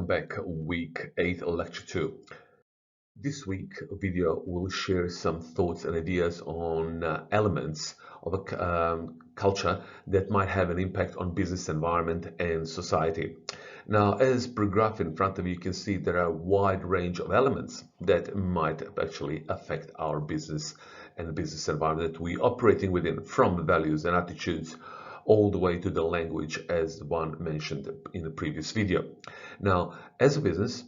welcome back. Week 8, Lecture 2. This week video will share some thoughts and ideas on elements of a culture that might have an impact on business environment and society. Now, as per graph in front of you, you can see there are a wide range of elements that might actually affect our business and the business environment that we're operating within, from values and attitudes all the way to the language, as the one mentioned in the previous video. Now, as a business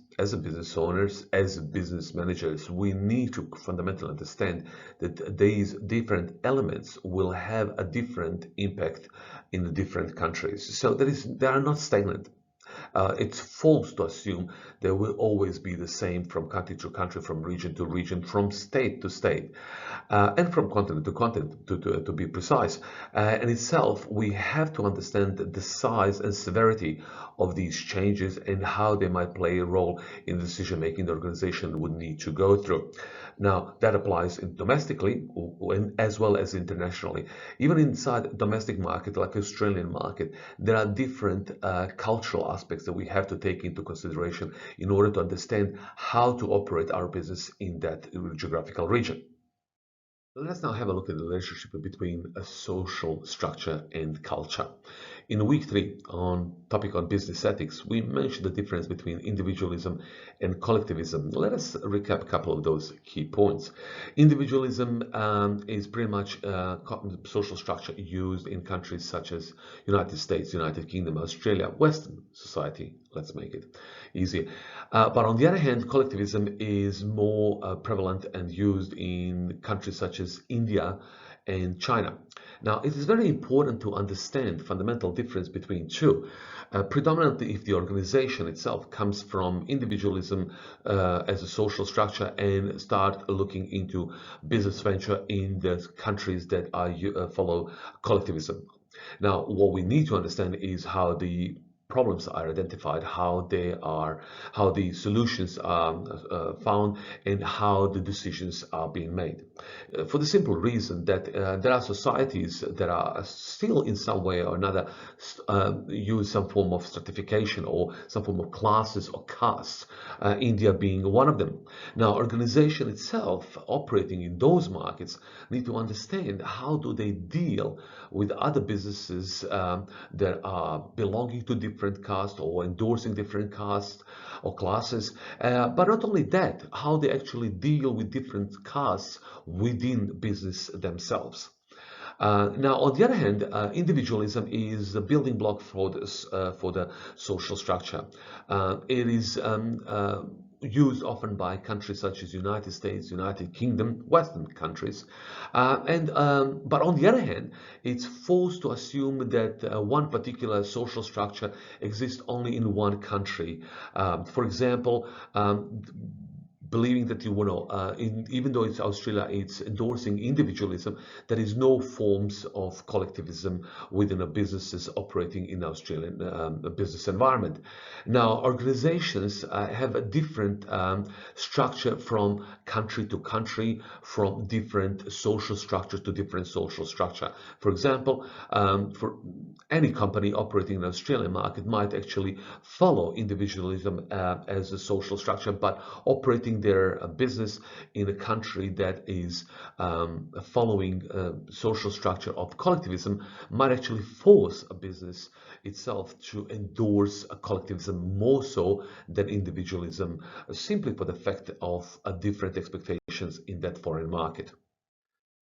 owners, as business managers, we need to fundamentally understand that these different elements will have a different impact in the different countries. So they are not stagnant. It's false to assume they will always be the same from country to country, from region to region, from state to state, and from continent to continent, to be precise. In itself, we have to understand the size and severity of these changes and how they might play a role in the decision making the organization would need to go through. Now, that applies domestically as well as internationally. Even inside domestic market, like Australian market, there are different cultural aspects that we have to take into consideration in order to understand how to operate our business in that geographical region. Let's now have a look at the relationship between a social structure and culture. In week 3, on topic on business ethics, we mentioned the difference between individualism and collectivism. Let us recap a couple of those key points. Individualism is pretty much social structure used in countries such as United States, United Kingdom, Australia, Western society. Let's make it easy. But on the other hand, collectivism is more prevalent and used in countries such as India and China. Now, it is very important to understand the fundamental difference between two. Predominantly, if the organization itself comes from individualism as a social structure and start looking into business venture in the countries that follow collectivism. Now, what we need to understand is how the problems are identified, how the solutions are found, and how the decisions are being made. For the simple reason that there are societies that are still in some way or another use some form of stratification or some form of classes or castes, India being one of them. Now, organization itself operating in those markets need to understand how do they deal with other businesses that are belonging to different castes or endorsing different castes or classes, but not only that, how they actually deal with different castes within business themselves. Now, on the other hand, individualism is the building block for the social structure. It is used often by countries such as United States, United Kingdom, Western countries. But on the other hand, it's false to assume that one particular social structure exists only in one country. For example, believing that even though it's Australia, it's endorsing individualism, there is no forms of collectivism within a businesses operating in Australian business environment. Now, organizations have a different structure from country to country, from different social structure to different social structure. For example, for any company operating in the Australian market might actually follow individualism as a social structure, but operating their business in a country that is following social structure of collectivism might actually force a business itself to endorse a collectivism more so than individualism, simply for the fact of different expectations in that foreign market.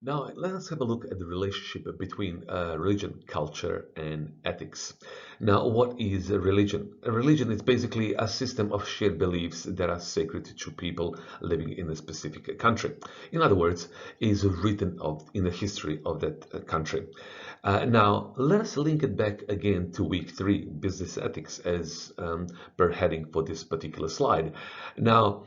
Now, let us have a look at the relationship between religion, culture, and ethics. Now, what is a religion? A religion is basically a system of shared beliefs that are sacred to people living in a specific country. In other words, is written in the history of that country. Now, let us link it back again to week 3, business ethics, as per heading for this particular slide. Now,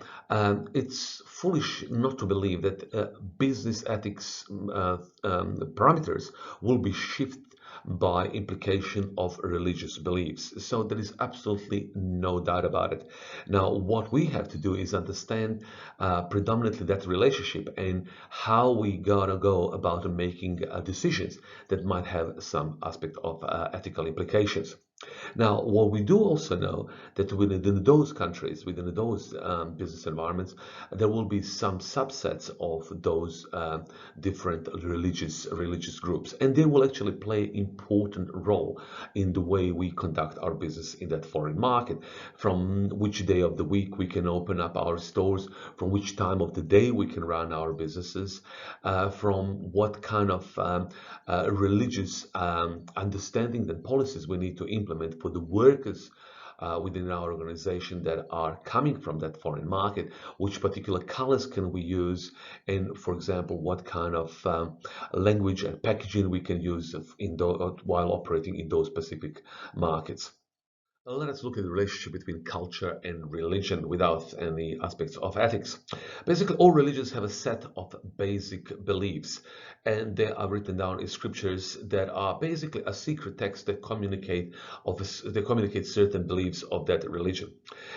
it's foolish not to believe that business ethics parameters will be shifted by implication of religious beliefs. So there is absolutely no doubt about it. Now, what we have to do is understand predominantly that relationship and how we gotta go about making decisions that might have some aspect of ethical implications. Now, what we do also know that within those countries, within those business environments, there will be some subsets of those different religious groups, and they will actually play important role in the way we conduct our business in that foreign market. From which day of the week we can open up our stores, from which time of the day we can run our businesses, from what kind of religious understanding and policies we need to implement for the workers within our organization that are coming from that foreign market, which particular colors can we use, and for example, what kind of language and packaging we can use while operating in those specific markets. Let us look at the relationship between culture and religion without any aspects of ethics. Basically, all religions have a set of basic beliefs, and they are written down in scriptures that are basically a secret text that communicate certain beliefs of that religion.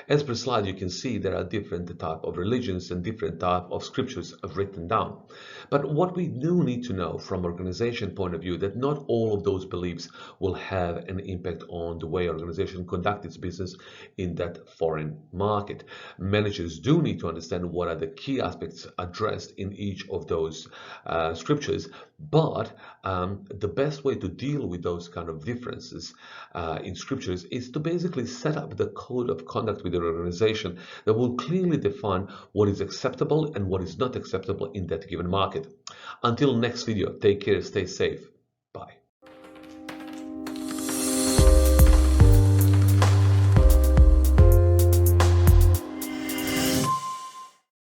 As per slide, you can see there are different type of religions and different type of scriptures written down. But what we do need to know from organization point of view that not all of those beliefs will have an impact on the way organization conduct its business in that foreign market. Managers do need to understand what are the key aspects addressed in each of those scriptures, but the best way to deal with those kind of differences in scriptures is to basically set up the code of conduct with the organization that will clearly define what is acceptable and what is not acceptable in that given market. Until next video, take care, stay safe.